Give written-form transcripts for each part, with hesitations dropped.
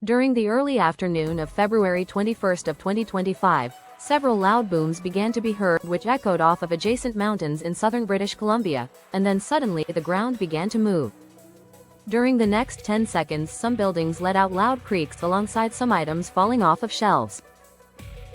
During the early afternoon of February 21 of 2025, several loud booms began to be heard which echoed off of adjacent mountains in southern British Columbia, and then suddenly the ground began to move. During the next 10 seconds, some buildings let out loud creaks alongside some items falling off of shelves.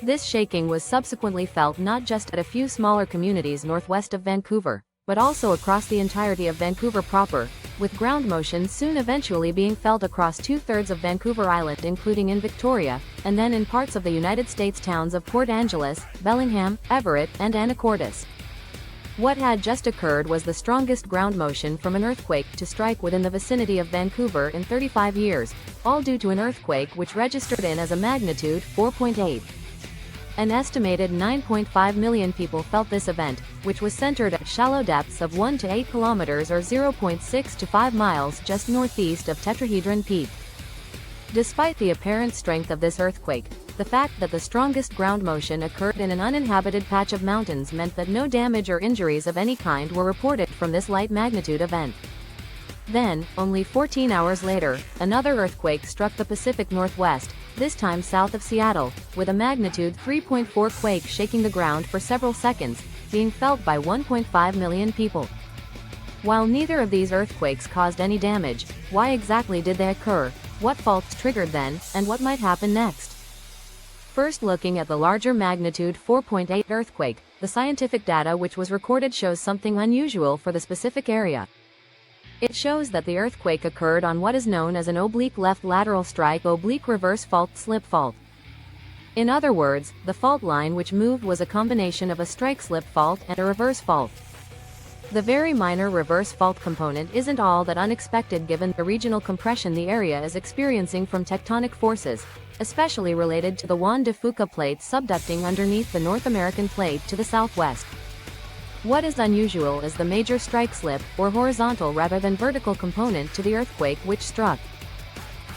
This shaking was subsequently felt not just at a few smaller communities northwest of Vancouver, but also across the entirety of Vancouver proper, with ground motion soon eventually being felt across 2/3 of Vancouver Island, including in Victoria, and then in parts of the United States towns of Port Angeles, Bellingham, Everett, and Anacortes. What had just occurred was the strongest ground motion from an earthquake to strike within the vicinity of Vancouver in 35 years, all due to an earthquake which registered in as a magnitude 4.8. An estimated 9.5 million people felt this event, which was centered at shallow depths of 1 to 8 kilometers or 0.6 to 5 miles just northeast of Tetrahedron Peak. Despite the apparent strength of this earthquake, the fact that the strongest ground motion occurred in an uninhabited patch of mountains meant that no damage or injuries of any kind were reported from this light magnitude event. Then, only 14 hours later, another earthquake struck the Pacific Northwest, this time south of Seattle, with a magnitude 3.4 quake shaking the ground for several seconds, being felt by 1.5 million people. While neither of these earthquakes caused any damage, why exactly did they occur, what faults triggered them, and what might happen next? First, looking at the larger magnitude 4.8 earthquake, the scientific data which was recorded shows something unusual for the specific area. It shows that the earthquake occurred on what is known as an oblique left lateral strike oblique reverse fault slip fault. In other words, the fault line which moved was a combination of a strike slip fault and a reverse fault. The very minor reverse fault component isn't all that unexpected given the regional compression the area is experiencing from tectonic forces, especially related to the Juan de Fuca plate subducting underneath the North American plate to the southwest. What is unusual is the major strike slip, or horizontal rather than vertical component to the earthquake which struck.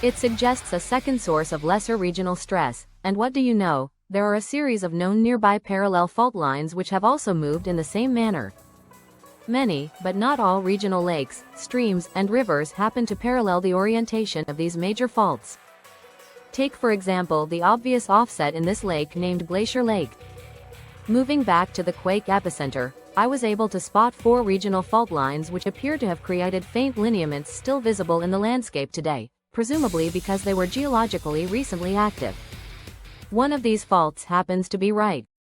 It suggests a second source of lesser regional stress, and what do you know, there are a series of known nearby parallel fault lines which have also moved in the same manner. Many, but not all regional lakes, streams, and rivers happen to parallel the orientation of these major faults. Take for example the obvious offset in this lake named Glacier Lake. Moving back to the quake epicenter, I was able to spot 4 regional fault lines which appear to have created faint lineaments still visible in the landscape today, presumably because they were geologically recently active. One of these faults happens to be right